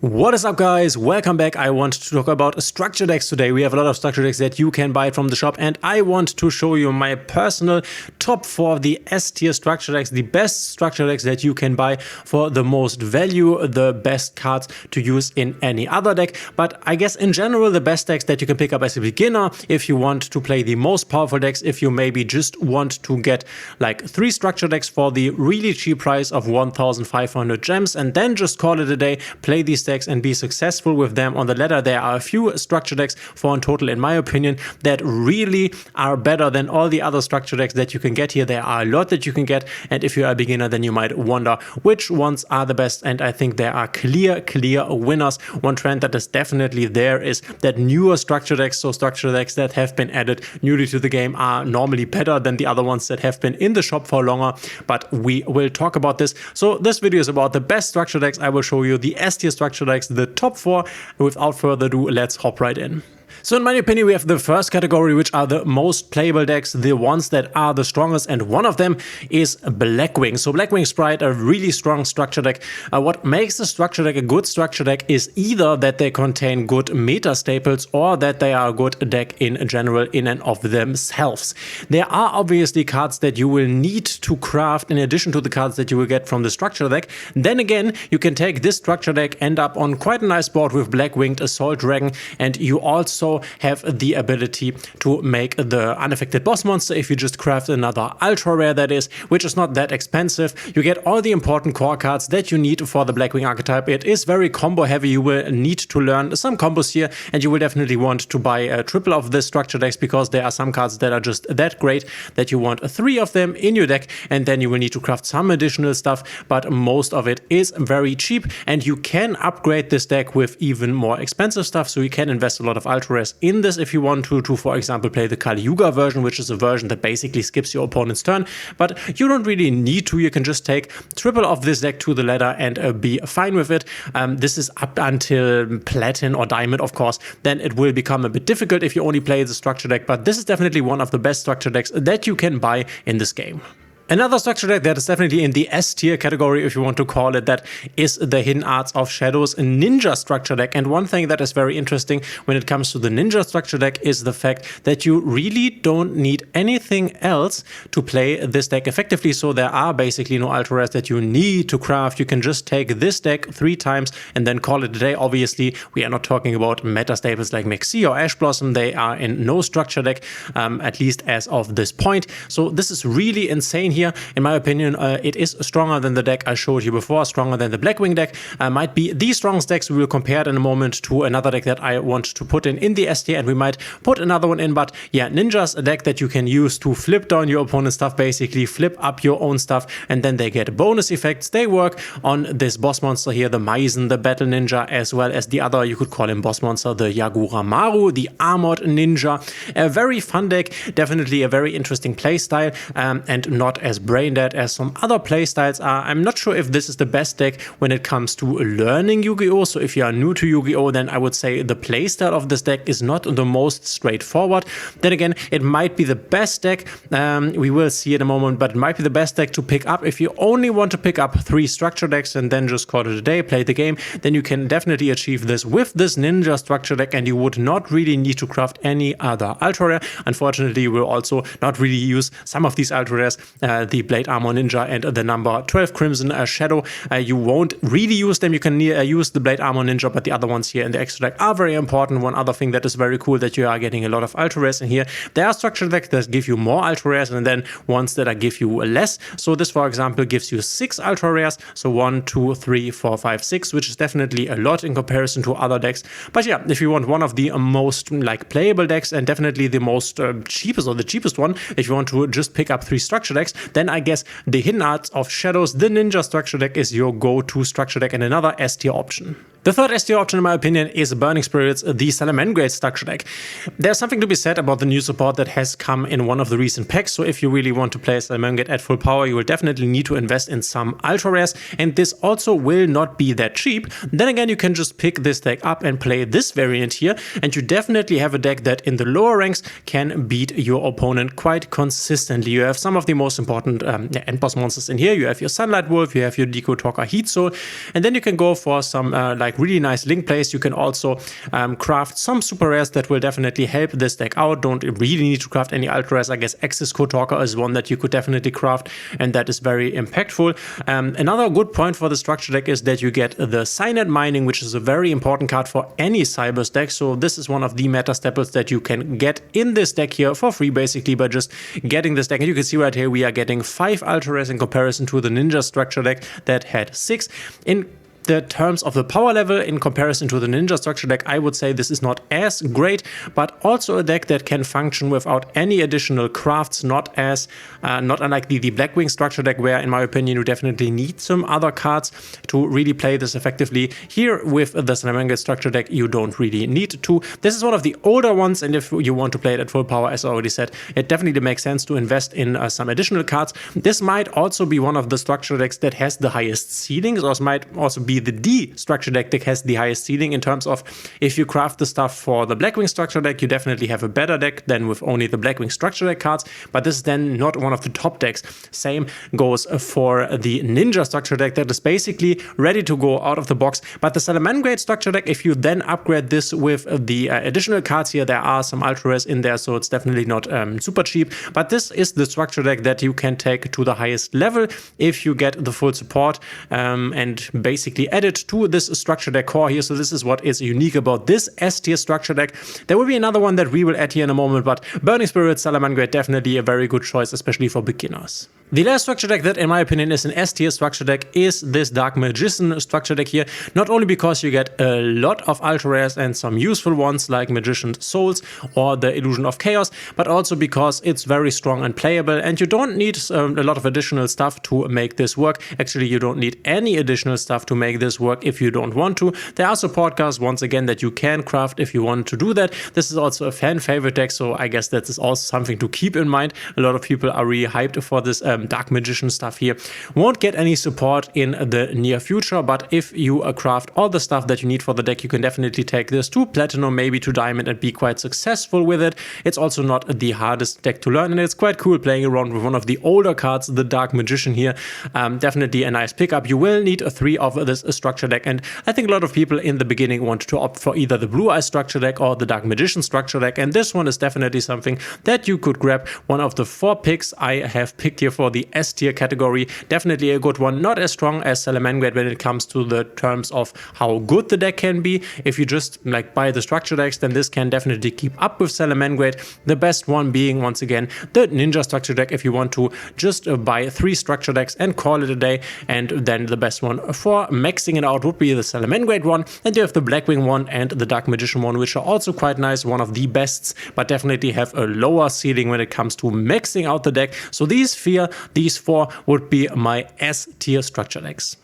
What is up, guys? Welcome back. I want to talk about structure decks today. We have a lot of structure decks that you can buy from the shop, and I want to show you my personal top 4 of the S tier structure decks, the best structure decks that you can buy for the most value, the best cards to use in any other deck. But I guess in general, the best decks that you can pick up as a beginner, if you want to play the most powerful decks, if you maybe just want to get like 3 structure decks for the really cheap price of 1,500 gems, and then just call it a day, play these decks and be successful with them on the ladder. There are a few structure decks, 4 in total in my opinion, that really are better than all the other structure decks that you can get here. There are a lot that you can get, and if you're a beginner, then you might wonder which ones are the best, and I think there are clear winners. One trend that is definitely there is that newer structure decks, so structure decks that have been added newly to the game, are normally better than the other ones that have been in the shop for longer, but we will talk about this. So this video is about the best structure decks. I will show you the S tier structure decks, the top 4. Without further ado, let's hop right in. So in my opinion, we have the first category, which are the most playable decks, the ones that are the strongest, and one of them is Blackwing. So Blackwing Sprite, a really strong structure deck. What makes the structure deck a good structure deck is either that they contain good meta staples or that they are a good deck in general in and of themselves. There are obviously cards that you will need to craft in addition to the cards that you will get from the structure deck. Then again, you can take this structure deck, end up on quite a nice board with Blackwinged Assault Dragon, and you also have the ability to make the unaffected boss monster if you just craft another ultra rare, that is, which is not that expensive. You get all the important core cards that you need for the Blackwing archetype. It is very combo heavy. You will need to learn some combos here, and you will definitely want to buy a triple of this structure decks because there are some cards that are just that great that you want 3 of them in your deck, and then you will need to craft some additional stuff, but most of it is very cheap, and you can upgrade this deck with even more expensive stuff, so you can invest a lot of ultra rares in this if you want to for example play the yugioh version, which is a version that basically skips your opponent's turn, but you don't really need to. You can just take triple of this deck to the ladder and be fine with it. This is up until platinum or diamond, of course. Then it will become a bit difficult if you only play the structure deck, but this is definitely one of the best structure decks that you can buy in this game. Another structure deck that is definitely in the S tier category, if you want to call it that, is the Hidden Arts of Shadows Ninja structure deck. And one thing that is very interesting when it comes to the Ninja structure deck is the fact that you really don't need anything else to play this deck effectively. So there are basically no ultra rares that you need to craft. You can just take this deck 3 times and then call it a day. Obviously, we are not talking about meta staples like Mexi or Ash Blossom. They are in no structure deck, at least as of this point. So this is really insane here. In my opinion, it is stronger than the deck I showed you before, stronger than the Blackwing deck. Might be the strongest decks. We will compare it in a moment to another deck that I want to put in the S tier, and we might put another one in. But yeah, Ninja's a deck that you can use to flip down your opponent's stuff, basically flip up your own stuff, and then they get bonus effects. They work on this boss monster here, the Maizen, the Battle Ninja, as well as the other, you could call him boss monster, the Yaguramaru, the Armored Ninja. A very fun deck, definitely a very interesting playstyle, and not as brain dead as some other playstyles are. I'm not sure if this is the best deck when it comes to learning Yu-Gi-Oh! So if you are new to Yu-Gi-Oh! Then I would say the playstyle of this deck is not the most straightforward. Then again, it might be the best deck. We will see in a moment, but it might be the best deck to pick up if you only want to pick up 3 structure decks and then just call it a day, play the game. Then you can definitely achieve this with this Ninja structure deck, and you would not really need to craft any other ultra rare. Unfortunately, you will also not really use some of these ultra rares, the Blade Armor Ninja and the number 12 Crimson Shadow. You won't really use them. You can use the Blade Armor Ninja, but the other ones here in the extra deck are very important. One other thing that is very cool, that you are getting a lot of ultra rares in here. There are structure decks that give you more ultra rares, and then ones that give you less. So this, for example, gives you 6 ultra rares. So 1, 2, 3, 4, 5, 6, which is definitely a lot in comparison to other decks. But yeah, if you want one of the most like playable decks, and definitely the most cheapest or the cheapest one, if you want to just pick up 3 structure decks, then I guess the Hidden Arts of Shadows, the Ninja structure deck, is your go-to structure deck and another S tier option. The third S tier option, in my opinion, is Burning Spirits, the Salamangreat structure deck. There's something to be said about the new support that has come in one of the recent packs, so if you really want to play Salamangreat at full power, you will definitely need to invest in some ultra rares, and this also will not be that cheap. Then again, you can just pick this deck up and play this variant here, and you definitely have a deck that in the lower ranks can beat your opponent quite consistently. You have some of the most important end boss monsters in here. You have your Sunlight Wolf, you have your Deco Talker Heat Soul, and then you can go for some like like really nice link plays. You can also craft some super rares that will definitely help this deck out. Don't really need to craft any ultra rares. I guess Axis Code Talker is one that you could definitely craft, and that is very impactful. Another good point for the structure deck is that you get the Cyanide Mining, which is a very important card for any Cybers deck. So this is one of the meta staples that you can get in this deck here for free, basically, by just getting this deck. And you can see right here we are getting 5 ultra rares in comparison to the Ninja structure deck that had 6. In the terms of the power level in comparison to the Ninja structure deck, I would say this is not as great, but also a deck that can function without any additional crafts, not unlike the Blackwing structure deck, where in my opinion you definitely need some other cards to really play this effectively. Here with the Salamangreat structure deck you don't really need to. This is one of the older ones, and if you want to play it at full power, as I already said, it definitely makes sense to invest in some additional cards. This might also be one of the structure decks that has the highest ceilings, or it might also be the D structure deck that has the highest ceiling in terms of if you craft the stuff for the Blackwing structure deck, you definitely have a better deck than with only the Blackwing structure deck cards, but this is then not one of the top decks. Same goes for the Ninja structure deck that is basically ready to go out of the box. But the Salamangreat structure deck, if you then upgrade this with the additional cards here, there are some ultra rares in there, so it's definitely not super cheap, but this is the structure deck that you can take to the highest level if you get the full support and basically add it to this structure deck core here. So this is what is unique about this S tier structure deck. There will be another one that we will add here in a moment, but Burning Spirit, Salamangreat, definitely a very good choice, especially for beginners. The last structure deck that in my opinion is an S tier structure deck is this Dark Magician structure deck here, not only because you get a lot of ultra rares and some useful ones like Magician's Souls or the Illusion of Chaos, but also because it's very strong and playable, and you don't need a lot of additional stuff to make this work. Actually, you don't need any additional stuff to make this work if you don't want to. There are support cards once again that you can craft if you want to do that. This is also a fan favorite deck, so I guess that is also something to keep in mind. A lot of people are really hyped for this Dark Magician stuff here. Won't get any support in the near future, but if you craft all the stuff that you need for the deck, you can definitely take this to Platinum, maybe to Diamond, and be quite successful with it. It's also not the hardest deck to learn, and it's quite cool playing around with one of the older cards, the Dark Magician here. Definitely a nice pickup. You will need 3 of this structure deck, and I think a lot of people in the beginning want to opt for either the Blue Eye structure deck or the Dark Magician structure deck, and this one is definitely something that you could grab. One of the 4 picks I have picked here for the S tier category. Definitely a good one, not as strong as Salamangreat when it comes to the terms of how good the deck can be. If you just like buy the structure decks, then this can definitely keep up with Salamangreat. The best one being once again the Ninja structure deck if you want to just buy 3 structure decks and call it a day, and then the best one for maxing it out would be the Salamangreat one, and you have the Blackwing one and the Dark Magician one, which are also quite nice, one of the bests, but definitely have a lower ceiling when it comes to maxing out the deck. So these 4 would be my S tier structure decks.